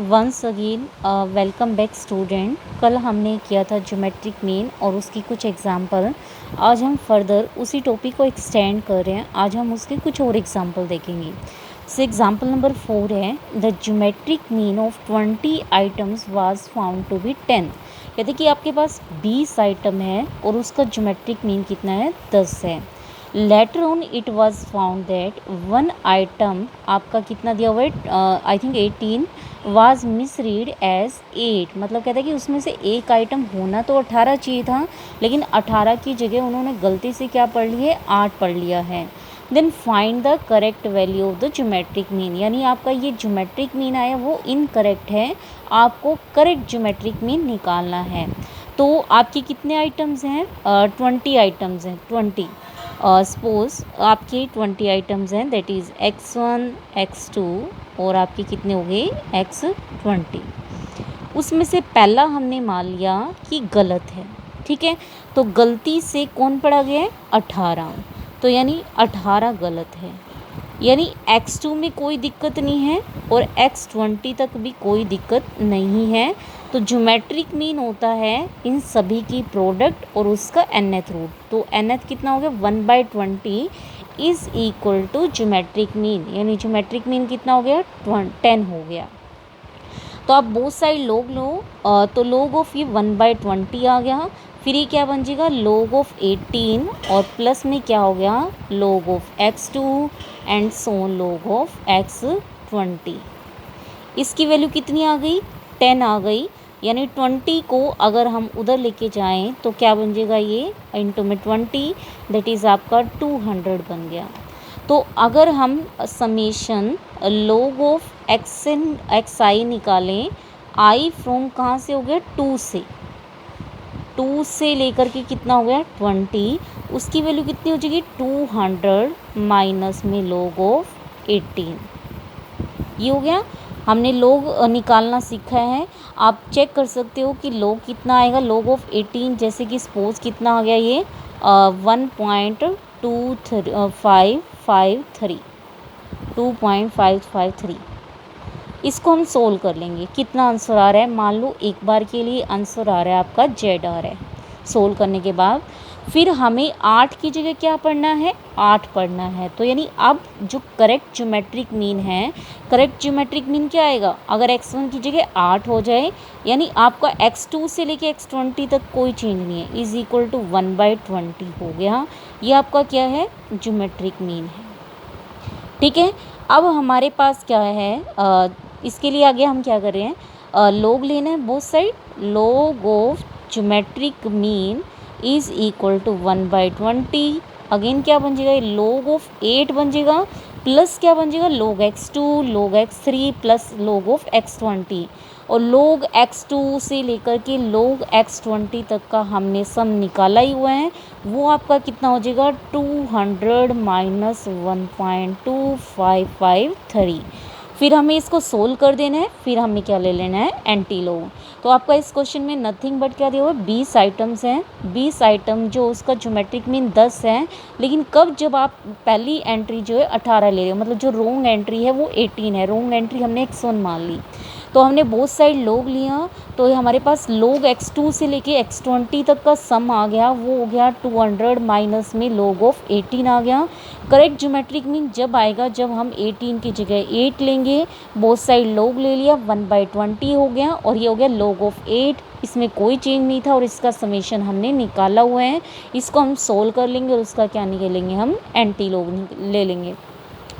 Once again welcome back student. कल हमने किया था ज्योमेट्रिक मीन और उसकी कुछ एग्जांपल। आज हम फर्दर उसी टॉपिक को एक्सटेंड कर रहे हैं। आज हम उसके कुछ और एग्जांपल देखेंगे। सो एग्जांपल नंबर 4 है, the geometric mean of 20 items was found to be 10। कहते कि आपके पास 20 आइटम है और उसका ज्योमेट्रिक मीन कितना है, 10 है। Later on it was found that one item आपका कितना दिया हुआ है, I think 18 was misread as 8। मतलब कहता है कि उसमें से एक आइटम होना तो 18 चाहिए था, लेकिन 18 की जगह उन्होंने गलती से क्या पढ़ लिया है, 8 पढ़ लिया है। Then find the correct value of the geometric mean. यानी आपका ये ज्योमेट्रिक मीन आया वो इनकरेक्ट है, आपको करेक्ट ज्योमेट्रिक मीन निकालना है। तो आपके कितने आइटम्स हैं, 20 आइटम्स हैं। 20 सपोज आपके 20 आइटम्स हैं, दैट इज़ x1 x2 और आपके कितने हो गए x20। उसमें से पहला हमने मान लिया कि गलत है, ठीक है। तो गलती से कौन पढ़ा गया है, 18। तो यानी 18 गलत है, यानी x2 में कोई दिक्कत नहीं है और x20 तक भी कोई दिक्कत नहीं है। तो ज्योमेट्रिक मीन होता है इन सभी की प्रोडक्ट और उसका nth रूट। तो nth कितना हो गया, 1/20 is equal to geometric mean. यानी ज्योमेट्रिक मीन कितना हो गया, 10 हो गया। तो आप बोथ साइड लोग लो, तो लोग ऑफ ये 1/20 आ गया। फिर ये क्या बन जाएगा, लोग ऑफ 18 और प्लस में क्या हो गया, लोग ऑफ x2 एंड सोन लोग ऑफ x20। इसकी वैल्यू कितनी आ गई, 10 आ गई। यानी 20 को अगर हम उधर लेके जाएं तो क्या बन जाएगा, ये इंटू में 20, दैट इज़ आपका 200 बन गया। तो अगर हम समेशन लोग ऑफ एक्स आई निकालें, आई फ्रॉम कहाँ से हो गया, 2 से लेकर के कितना हो गया 20, उसकी वैल्यू कितनी हो जाएगी 200 माइनस में लोग ऑफ 18। ये हो गया, हमने लोग निकालना सीखा है। आप चेक कर सकते हो कि लोग कितना आएगा, लोग ऑफ 18 जैसे कि सपोज कितना आ गया ये 1.2553 इसको हम सोल्व कर लेंगे। कितना आंसर आ रहा है, मान लो एक बार के लिए आंसर आ रहा है आपका जेड आ रहा है। सोल्व करने के बाद फिर हमें 8 की जगह क्या पढ़ना है, 8 पढ़ना है। तो यानी अब जो करेक्ट ज्योमेट्रिक मीन है, करेक्ट ज्योमेट्रिक मीन क्या आएगा, अगर x1 की जगह 8 हो जाए, यानी आपका x2 से लेके x20 तक कोई चेंज नहीं है, इज़ इक्वल टू 1/20 हो गया। ये आपका क्या है, ज्योमेट्रिक मीन है, ठीक है। अब हमारे पास क्या है, इसके लिए आगे हम क्या कर रहे हैं, लोग लेना है both side. Log of geometric mean is equal to 1/20। Again क्या बन जाएगा, लोग ऑफ 8 बन जाएगा, प्लस क्या बन जाएगा, लोग x2 लोग x3 प्लस लोग ऑफ x20। और लोग x2 से लेकर के लोग x20 तक का हमने सम निकाला ही हुआ है। वो आपका कितना हो जाएगा, 200 माइनस 1.2553। फिर हमें इसको सोल्व कर देना है, फिर हमें क्या ले लेना है, एंटी लोग। तो आपका इस क्वेश्चन में नथिंग बट क्या दिया हुआ है, 20 आइटम्स हैं। 20 आइटम जो उसका ज्योमेट्रिक मीन 10 है, लेकिन कब, जब आप पहली एंट्री जो है 18 ले रहे हो, मतलब जो रोंग एंट्री है वो 18 है। रोंग एंट्री हमने x1 मान ली, तो हमने बोथ साइड लोग लिया। तो हमारे पास लोग x2 से लेके x20 तक का सम आ गया, वो हो गया 200 माइनस में लोग ऑफ 18 आ गया। करेक्ट ज्योमेट्रिक मीन जब आएगा जब हम 18 की जगह 8 लेंगे, बोथ साइड लोग ले लिया, 1/20 हो गया और ये हो गया लोग ऑफ 8। इसमें कोई चेंज नहीं था और इसका समेशन हमने निकाला हुआ है। इसको हम सोल्व कर लेंगे और उसका क्या निकालेंगे, हम एंटी लोग ले लेंगे।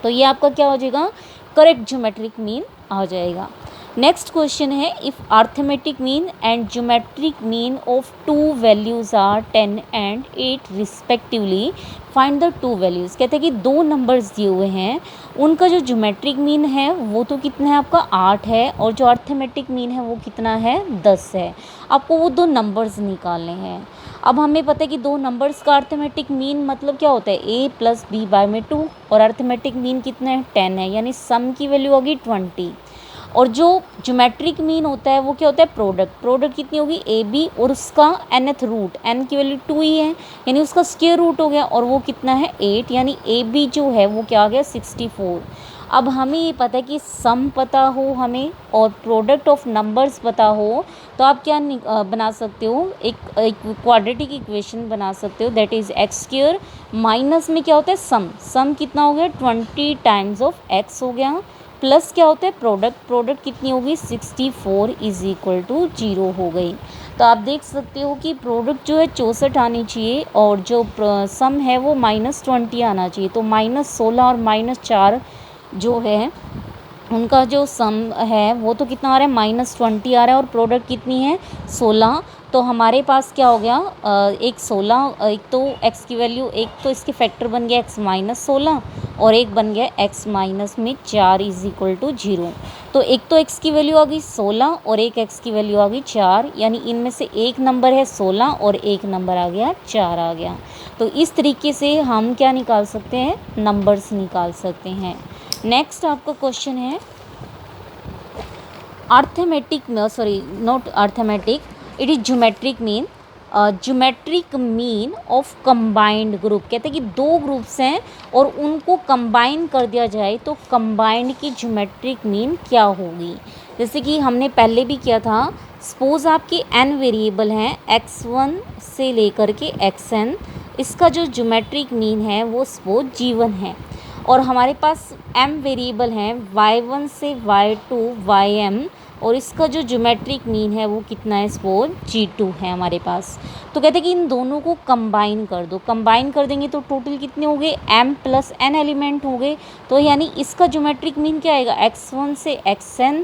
तो ये आपका क्या हो जाएगा, करेक्ट ज्योमेट्रिक मीन आ जाएगा। नेक्स्ट क्वेश्चन है, if arithmetic mean and geometric mean of 2 values are 10 and 8 respectively, find the 2 values. कहते हैं कि 2 नंबर्स दिए हुए हैं, उनका जो ज्योमेट्रिक मीन है वो तो कितना है आपका 8 है, और जो अर्थमेटिक मीन है वो कितना है, 10 है। आपको वो 2 नंबर्स निकालने हैं। अब हमें पता है कि 2 नंबर्स का अर्थमेटिक मीन मतलब क्या होता है, a + b/2, और अर्थमेटिक मीन कितना है, 10 है, यानी सम की वैल्यू होगी 20। और जो ज्योमेट्रिक मीन होता है वो क्या होता है, प्रोडक्ट कितनी होगी, ए बी और उसका nth रूट, n की वैल्यू 2 ही है, यानी उसका स्क्वायर रूट हो गया, और वो कितना है 8, यानी ए बी जो है वो क्या आ गया 64। अब हमें ये पता है कि सम पता हो हमें और प्रोडक्ट ऑफ नंबर्स पता हो, तो आप क्या बना सकते हो, एक क्वाड्रेटिक इक्वेशन बना सकते हो, that is x square minus में क्या होता है सम कितना हो गया 20 टाइम्स ऑफ एक्स हो गया, प्लस क्या होता है प्रोडक्ट कितनी होगी 64 इज इक्वल टू 0 हो गई। तो आप देख सकते हो कि प्रोडक्ट जो है 64 आनी चाहिए और जो सम है वो -20 आना चाहिए। तो -16 और -4 जो है उनका जो सम है वो तो कितना आ रहा है -20 आ रहा है और प्रोडक्ट कितनी है 16। तो हमारे पास क्या हो गया एक 16, एक तो x की वैल्यू, एक तो इसके फैक्टर बन गया x -16 और एक बन गया x माइनस में 4 इज इक्वल टू 0। तो एक तो x की वैल्यू आ गई 16 और एक x की वैल्यू आ गई 4, यानी इनमें से एक नंबर है 16 और एक नंबर आ गया 4 आ गया। तो इस तरीके से हम क्या निकाल सकते हैं, नंबर्स निकाल सकते हैं। नेक्स्ट आपका क्वेश्चन है arithmetic, sorry not arithmetic, it is geometric mean, geometric mean of combined group. कहते हैं कि दो ग्रुप्स हैं और उनको कंबाइन कर दिया जाए तो कंबाइंड की ज्योमेट्रिक मीन क्या होगी। जैसे कि हमने पहले भी किया था, सपोज आपके n वेरिएबल हैं x1 से लेकर के xn, इसका जो ज्योमेट्रिक मीन है वो सपोज g1 है और हमारे पास m वेरिएबल हैं y1 से y2 ym और इसका जो ज्योमेट्रिक मीन है वो कितना है सपोज g2 है हमारे पास। तो कहते हैं कि इन दोनों को कंबाइन कर दो, कंबाइन कर देंगे तो टोटल कितने हो गए m प्लस n एलिमेंट हो गए। तो यानी इसका ज्योमेट्रिक मीन क्या आएगा x1 से xn,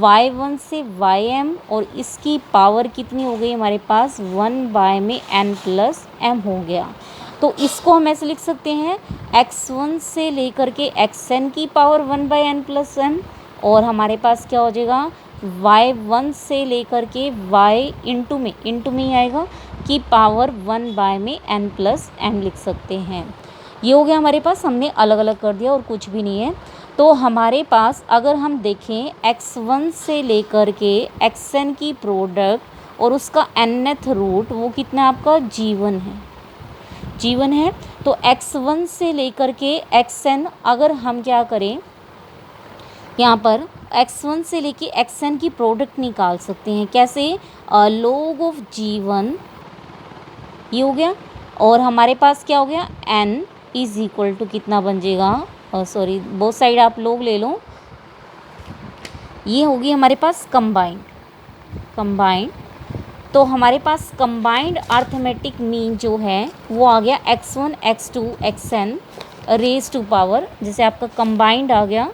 y1 से ym और इसकी पावर कितनी हो गई हमारे पास 1 बाय में n प्लस m हो गया। तो इसको हम ऐसे लिख सकते हैं x1 से लेकर के xn की power 1 by N plus m और हमारे पास क्या हो जाएगा y1 से लेकर के y इंटू में ही आएगा की पावर 1 बाय में n प्लस m लिख सकते हैं। ये हो गया हमारे पास, हमने अलग अलग कर दिया और कुछ भी नहीं है। तो हमारे पास अगर हम देखें x1 से लेकर के xn की प्रोडक्ट और उसका nth रूट वो कितना आपका g1 है। तो x1 से लेकर के xn अगर हम क्या करें यहाँ पर x1 से लेके xn की प्रोडक्ट निकाल सकते हैं, कैसे, log ऑफ g1 ये हो गया और हमारे पास क्या हो गया n इज इक्वल टू कितना बन जाएगा, सॉरी बोथ साइड आप लोग ले लो, ये होगी हमारे पास कंबाइंड। तो हमारे पास कंबाइंड अर्थमेटिक मीन जो है वो आ गया x1 x2 xn raise to power, जैसे आपका कंबाइंड आ गया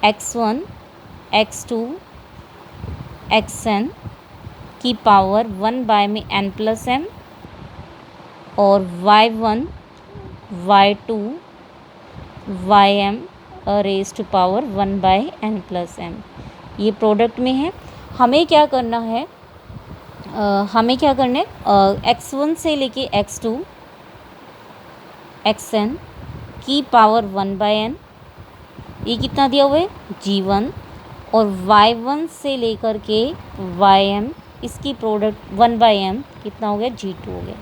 x1 x2 xn की पावर 1 बाय में n प्लस m और y1 y2 ym raise to power 1 by n plus m। ये प्रोडक्ट में है। हमें क्या करना है, x1 से लेके x2 xn की पावर 1 बाय n, ये कितना दिया हुआ है g1 और y1 से लेकर के ym इसकी प्रोडक्ट 1 बाय m कितना हो गया g2 हो गया।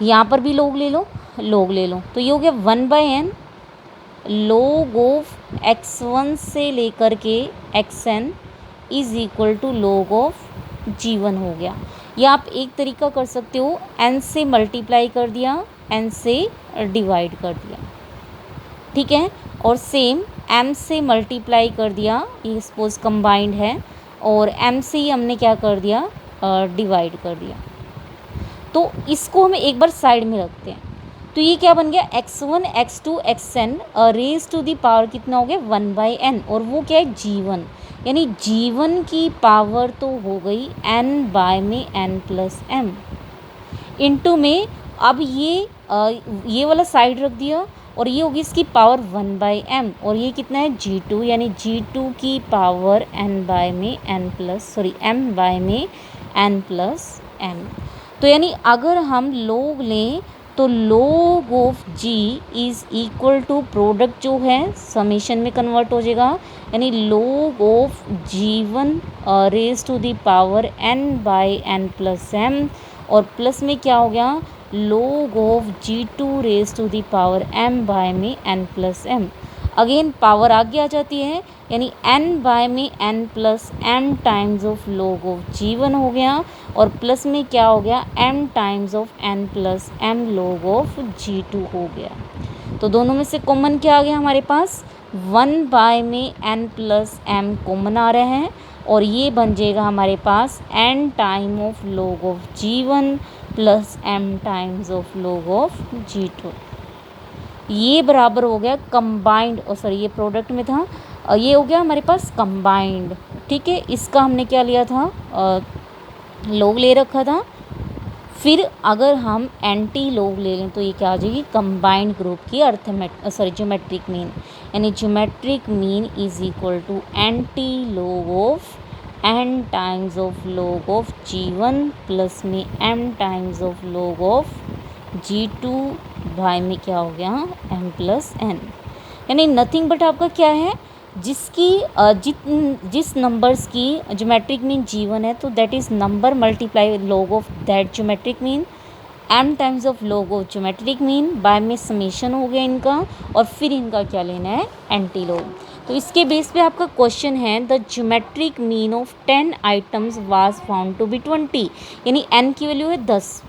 यहाँ पर भी लोग ले लो तो ये हो गया 1 by n log of x1 से लेकर के xn is equal to log of g1 हो गया। या आप एक तरीका कर सकते हो, n से मल्टीप्लाई कर दिया, n से डिवाइड कर दिया, ठीक है, और सेम m से मल्टीप्लाई कर दिया, ये सपोज कंबाइंड है और m से ही हमने क्या कर दिया डिवाइड कर दिया। तो इसको हम एक बार साइड में रखते हैं। तो ये क्या बन गया x1 x2 xn raise to the power कितना हो गया 1 बाई n और वो क्या है g1, यानी g1 की पावर तो हो गई n बाय में n प्लस m इंटू में अब ये वाला साइड रख दिया और ये होगी इसकी पावर 1 बाई m और ये कितना है g2, यानी g2 की पावर n बाय में m बाय में n प्लस m। तो यानी अगर हम लोग लें तो log of g is equal to product जो है समीशन में कन्वर्ट हो जाएगा, यानी log of g1 raise to the power n by n plus m और प्लस में क्या हो गया log of g2 raise to the power m by में n plus m। Again power आगे आ जाती है, यानी n बाय में n plus m times of log of g1 हो गया, और प्लस में क्या हो गया, m times of n plus m log of g2 हो गया। तो दोनों में से कॉमन क्या आ गया हमारे पास, 1 बाय में n प्लस m कॉमन आ रहे हैं, और ये बन जाएगा हमारे पास n time of log of g1 plus m times of log of g2। ये बराबर हो गया कंबाइंड, और सॉरी ये प्रोडक्ट में था, ये हो गया हमारे पास कंबाइंड। ठीक है, इसका हमने क्या लिया था, log ले रखा था। फिर अगर हम एंटी log ले लें तो ये क्या आ जाएगी, कंबाइंड ग्रुप की ज्योमेट्रिक मीन, यानी geometric mean is equal to anti log of n times of log of g1 plus में m times of log of g2 by में क्या हो गया, m प्लस n, यानी नथिंग बट आपका क्या है, जिसकी जिस नंबर्स की ज्योमेट्रिक मीन g1 है, तो that is number multiply log of that geometric mean, m times of log of geometric mean by में समेशन हो गया इनका, और फिर इनका क्या लेना है, एंटी log। तो इसके बेस पे आपका क्वेश्चन है, the geometric mean of 10 items was found to be 20, यानी n की वैल्यू है 10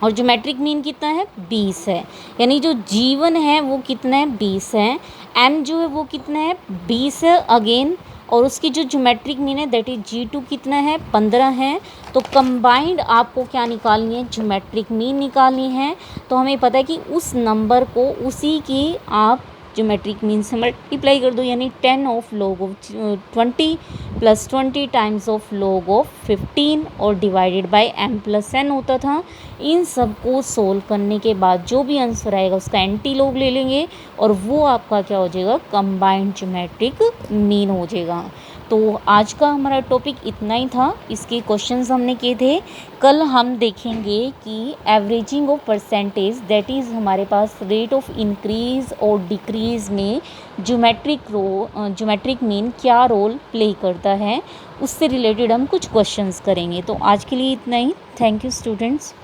और ज्योमेट्रिक मीन कितना है, 20 है, यानी जो g1 है वो कितना है, 20 है, m जो है वो कितना है, 20 है अगेन, और उसकी जो ज्योमेट्रिक मीन है दैट इज g2 कितना है, 15 है। तो कंबाइंड आपको क्या निकालनी है, ज्योमेट्रिक मीन निकालनी है। तो हमें पता है कि उस नंबर को उसी की आप ज्योमेट्रिक मीन से मल्टीप्लाई कर दो, यानी 10 of log of 20 plus 20 times of log of 15 और divided by m plus n होता था। इन सब को सोल्व करने के बाद जो भी आंसर आएगा उसका एंटी log ले लेंगे, और वो आपका क्या हो जाएगा, कंबाइंड ज्योमेट्रिक मीन हो जाएगा। तो आज का हमारा टॉपिक इतना ही था, इसके क्वेश्चंस हमने किए थे। कल हम देखेंगे कि averaging of percentage, that is हमारे पास रेट ऑफ इंक्रीज़ और डिक्रीज़ में ज्योमेट्रिक मीन क्या रोल प्ले करता है, उससे रिलेटेड हम कुछ क्वेश्चंस करेंगे। तो आज के लिए इतना ही। Thank you students.